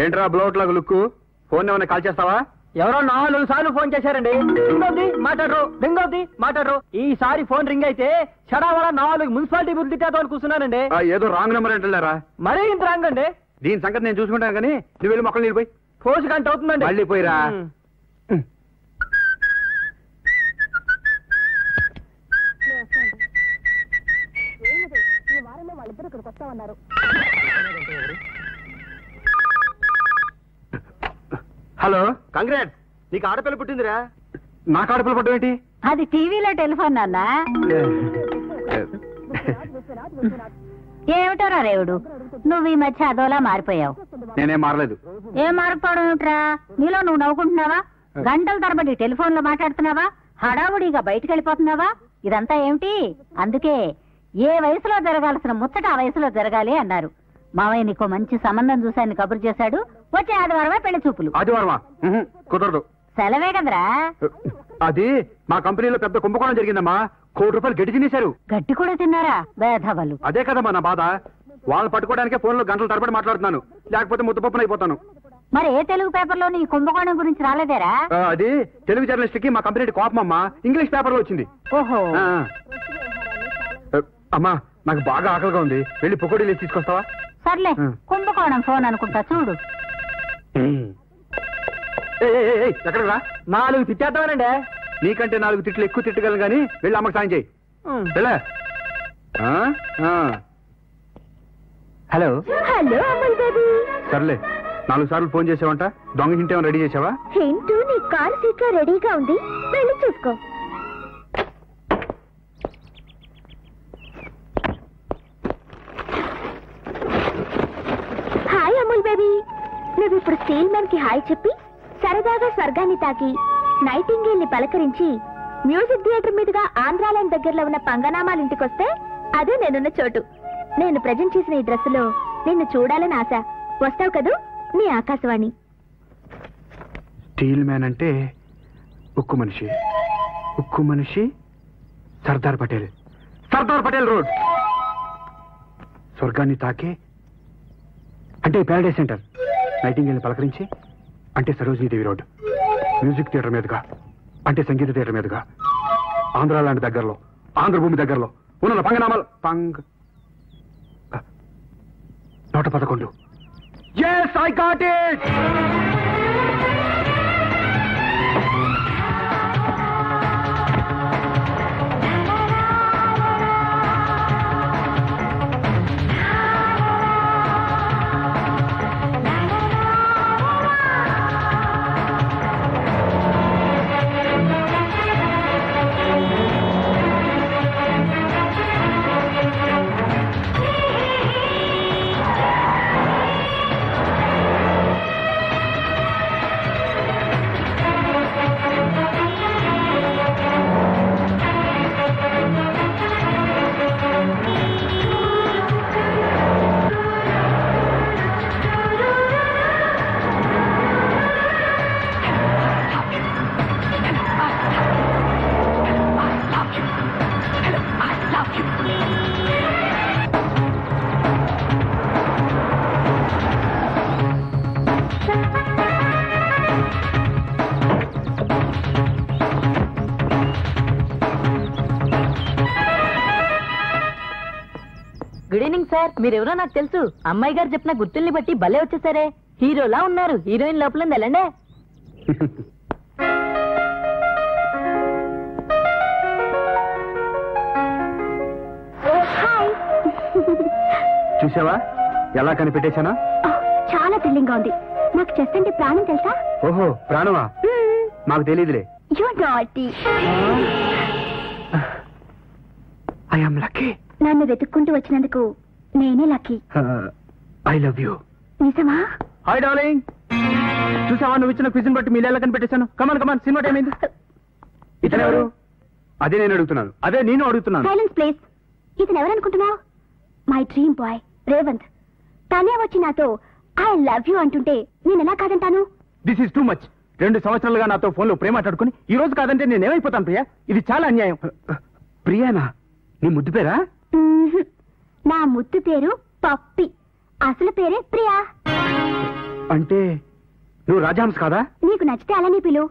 ఏంట్రా బ్లౌట్ లాగా look? Phone ఏమైనా కాల్ చేస్తావా? ఎవరో 4 సార్లు ఫోన్ చేశారండి. రింగ్ అవుద్ది మాట్లాడరు, రింగ్ అవుద్ది మాట్లాడరు. ఈసారి ఫోన్ రింగ్ అయితే చడావడా 4 మున్సిపాలిటీ బుద్ధి తిట్టేద్దాం అని కూర్చున్నానండి. ఏదో రాంగ్ నెంబర్ అంటున్నారా? మరీ ఇంత రాంగ్ అండి. దీని సంగతి నేను చూసుకుంటాను కానీ నువ్వు వెళ్ళి మొక్కలు నీళ్ళు పోయి. పోసి గంట అవుతుందండి. మళ్ళీ పోయిరా. హలో, కంగ్రాట్స్, నీకు ఆడపిల్ల పుట్టిందిరా. నాకు ఆడపిల్ల పట్టం ఏంటి? అది టీవీలో టెలిఫోన్ నాన్న. ఏమిటోరా రేవుడు, నువ్వు ఈ మధ్య అదోలా మారిపోయావు. నేనేం మారలేదు. ఏం మారిపోవడం ఏమిట్రా? నీలో నువ్వు నవ్వుకుంటున్నావా? గంటల తరబడి టెలిఫోన్ లో మాట్లాడుతున్నావా? హడావుడిగా బయటికి వెళ్ళిపోతున్నావా? ఇదంతా ఏమిటి? అందుకే ఏ వయసులో జరగాల్సిన ముచ్చట ఆ వయసులో జరగాలి అన్నారు. మావయ్య నీకు మంచి సంబంధం చూశాను కబురు చేశాడు. వచ్చే ఆదివారమే పెళ్లి చూపులు. ఆదివారమా? కుదరదు. సెలవే కదరా. అది మా కంపెనీలో పెద్ద కుంభకోణం జరిగిందమ్మా. ₹1 కోటి గడ్డి తినేశారు. గడ్డి కూడా తిన్నారా? వేధవలు. అదే కదమ్మా నా బాధ. వాళ్ళని పట్టుకోవడానికే ఫోన్లో గంటల తరబడి మాట్లాడుతున్నాను. లేకపోతే ముద్దపప్పున అయిపోతాను. మరి ఏ తెలుగు పేపర్లో నీ కుంభకోణం గురించి రాలేదేరా? అది తెలుగు జర్నలిస్ట్ కి మా కంపెనీ కోపం అమ్మా. ఇంగ్లీష్ పేపర్ లో వచ్చింది. ఓహో. అమ్మా నాకు బాగా ఆకలిగా ఉంది. వెళ్ళి పకోడీలు వేసి తీసుకొస్తావా? సర్లే, కుంభకోణం ఫోన్ అనుకుంటా చూడు. ఎక్కడ రా? 4 తిట్టేద్దామనండి. నీకంటే 4 తిట్లు ఎక్కువ తిట్టగలను కానీ వెళ్ళి అమ్మకి సాయం చేయి. హలో. Hello Amal baby. సర్లే, 4 సార్లు ఫోన్ చేసావంట. దొంగ హింట్ ఏమైనా రెడీ చేసావా? హింట్ నీ కార్ సీట్ లో రెడీగా ఉంది, వెళ్ళి చూసుకో. Hi Amul baby. నువ్వు ఇప్పుడు స్టీల్ మ్యాన్ కి హాయ్ చెప్పి సరదాగా స్వర్గాన్ని తాకి నైటింగేల్ ని పలకరించి మ్యూజిక్ థియేటర్ మీదుగా ఆంధ్రాలైన్ దగ్గరలో ఉన్న పంగనామాల ఇంటికొస్తే అదే నేనున్న చోటు. నేను ప్రజెంట్ చేసిన ఈ డ్రెస్సులో నిన్ను చూడాలని ఆశ. వస్తావు కదూ? నీ ఆకాశవాణి. స్టీల్ మ్యాన్ అంటే ఉక్కు మనిషి. ఉక్కు మనిషి సర్దార్ పటేల్. సర్దార్ పటేల్ రోడ్. స్వర్గాన్ని తాకే అంటే ప్యారడైజ్ సెంటర్. నైటింగేల్ పలకరించి అంటే సరోజినీదేవి రోడ్. మ్యూజిక్ థియేటర్ మీదుగా అంటే సంగీత థియేటర్ మీదుగా ఆంధ్రాలాండ్ దగ్గరలో, ఆంధ్రభూమి దగ్గరలో ఉన్న పంగనామాలు 111. Yes, I got it! Good evening sir. మీరెవరో నాకు తెలుసు. అమ్మాయి గారు చెప్పిన గుర్తుల్ని బట్టి భలే వచ్చేసారే. హీరోలా ఉన్నారు. హీరోయిన్ లోపల వెళ్ళండి. చూసావా ఎలా కనిపెట్టేశానా? చాలా థ్రిల్లింగ్ గా ఉంది. నాకు చెస్ట్ అంటే ప్రాణం తెలుసా? ఓహో, ప్రాణమా? మాకు తెలియదులే. I am lucky. నన్ను వెతుక్కుంటూ వచ్చినందుకు నేనే లక్కీ. I love you. నిజమా? Hi darling. చూసావా నువ్వు ఇచ్చిన క్విజ్ బట్టి మీరు ఎలా కనిపెట్టేశాను? కమాన్ కమాన్, సినిమా టైం అయింది. ఇతనెవరు? అదే నేను అడుగుతున్నాను. అదే నేను అడుగుతున్నాను. Silence please. ఇతను ఎవరనుకుంటున్నావు? My dream boy Revanth. తనే వచ్చి నాతో ఐ లవ్ యూ అంటుంటే నేను ఎలా కాదంటాను? This is too much. 2 సంవత్సరాలుగా నాతో ఫోన్ లో ప్రేమ మాట్లాడుకుని ఈ రోజు కాదంటే నేనేమైపోతాను ప్రియా? ఇది చాలా అన్యాయం. ప్రియానా? నీ ముద్దు పేరా? నా ముద్దు పేరు పప్పి. అసలు పేరే ప్రియా. అంటే నువ్వు రాజహంస కాదా? నీకు నచ్చితే అలానే పిలు.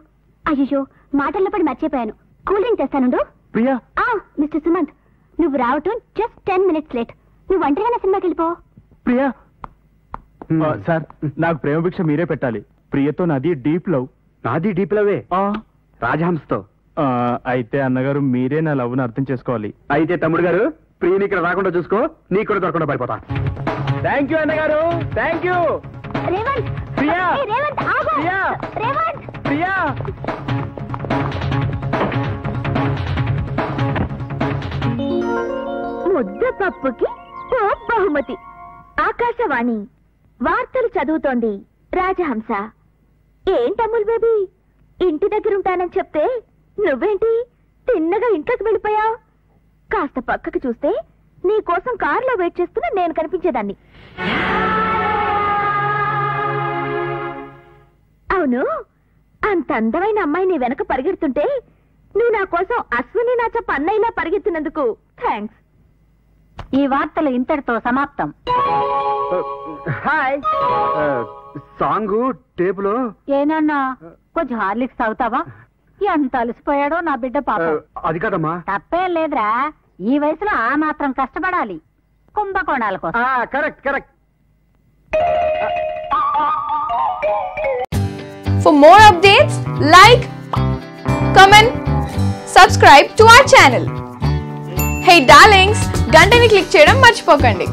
అయ్యో మాటల్లో పడి మర్చిపోయాను. కూల్ డ్రింక్ తెస్తానుండు. ప్రియా. మిస్టర్ సుమంత్, నువ్వు రావటం జస్ట్ 10 minutes లేట్. నువ్వు ఒంటరిగానే సినిమాకి వెళ్ళిపో. ప్రియా. సార్, నాకు ప్రేమ భిక్ష మీరే పెట్టాలి. ప్రియతో నాది డీప్ లవ్. నాది డీప్ లవే, రాజహంసతో. అయితే అన్నగారు మీరే నా లవ్ ను అర్థం చేసుకోవాలి. అయితే తమ్ముడు గారు, ప్రియని ఇక్కడ రాకుండా చూసుకో, నీకు కూడా దొరకకుండా పడిపోతా. థ్యాంక్ యూ అన్నగారు, థ్యాంక్ యూ. రేవంత్, ప్రియా. రేవంత్ ఆగు. ప్రియా. రేవంత్. ప్రియా. ముద్ద పప్పుకి ఓ బహుమతి. ఆకాశవాణి వార్తలు చదువుతోంది రాజహంస. ఏంటమ్ముల్ బేబీ, ఇంటి దగ్గర ఉంటానని చెప్తే నువ్వేంటి తిన్నగా ఇంట్లోకి వెళ్ళిపోయావు? కాస్త పక్కకి చూస్తే నీ కోసం కారులో వెయిట్ చేస్తున్నా నేను కనిపించేదాన్ని. అవును, అంత అందమైన అమ్మాయి నీ వెనక పరిగెడుతుంటే నువ్వు నా కోసం అశ్విని నాచ పన్నయ్యలా పరిగెత్తినందుకు థ్యాంక్స్. ఈ వార్తలు ఇంతటితో సమాప్తం. హాయ్. సాంగ్ టేపులో ఏనన్నా కొంచెం హార్లిక్స్ తాగుతావా? ఎంత అలసిపోయాడో నా బిడ్డ పాప. అది కాదమ్మా. తప్పేం లేదురా, ఈ వయసులో ఆ మాత్రం కష్టపడాలి కుంభకోణాల కోసం. Correct correct. For more updates, like, comment, subscribe to our channel. Hey darlings, గంటని click చేయడం మర్చిపోకండి.